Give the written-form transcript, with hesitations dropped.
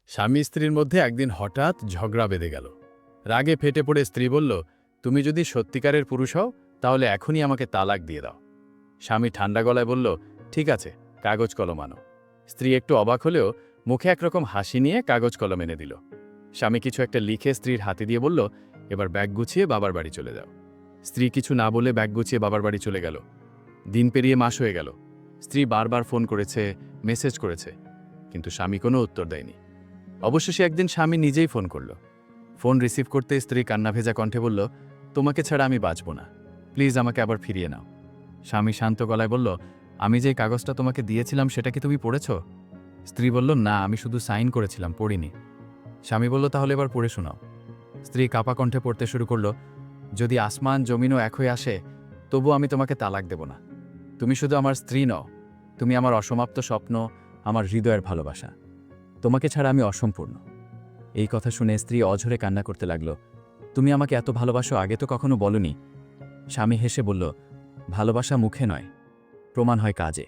স্বামী স্ত্রীর মধ্যে একদিন হঠাৎ ঝগড়া বেঁধে গেল। রাগে ফেটে পড়ে স্ত্রী বলল, তুমি যদি সত্যিকারের পুরুষ হও তাহলে এখনই আমাকে তালাক দিয়ে দাও। স্বামী ঠান্ডা গলায় বলল, ঠিক আছে, কাগজ কলম আনো। স্ত্রী একটু অবাক হলেও মুখে একরকম হাসি নিয়ে কাগজ কলম এনে দিল। স্বামী কিছু একটা লিখে স্ত্রীর হাতে দিয়ে বলল, এবার ব্যাগ গুছিয়ে বাবার বাড়ি চলে যাও। স্ত্রী কিছু না বলে ব্যাগ গুছিয়ে বাবার বাড়ি চলে গেল। দিন পেরিয়ে মাস হয়ে গেল। স্ত্রী বারবার ফোন করেছে, মেসেজ করেছে, কিন্তু স্বামী কোনো উত্তর দেয়নি। অবশেষে একদিন স্বামী নিজেই ফোন করল। ফোন রিসিভ করতে স্ত্রী কান্না ভেজা কণ্ঠে বলল, তোমাকে ছাড়া আমি বাঁচব না, প্লিজ আমাকে আবার ফিরিয়ে নাও। স্বামী শান্ত গলায় বলল, আমি যে কাগজটা তোমাকে দিয়েছিলাম সেটা কি তুমি পড়েছ? স্ত্রী বলল, না, আমি শুধু সাইন করেছিলাম, পড়িনি। স্বামী বলল, তাহলে এবার পড়ে শোনাও। স্ত্রী কাপা কণ্ঠে পড়তে শুরু করল, যদি আসমান জমিনও এক হয়ে আসে তবু আমি তোমাকে তালাক দেব না। তুমি শুধু আমার স্ত্রী নও, তুমি আমার অসমাপ্ত স্বপ্ন, আমার হৃদয়ের ভালোবাসা। তোমাকে ছাড়া আমি অসম্পূর্ণ। এই কথা শুনে স্ত্রী অঝরে কান্না করতে লাগল। তুমি আমাকে এত ভালোবাসো, আগে তো কখনো বলনি। স্বামী হেসে বলল, ভালোবাসা মুখে নয়, প্রমাণ হয় কাজে।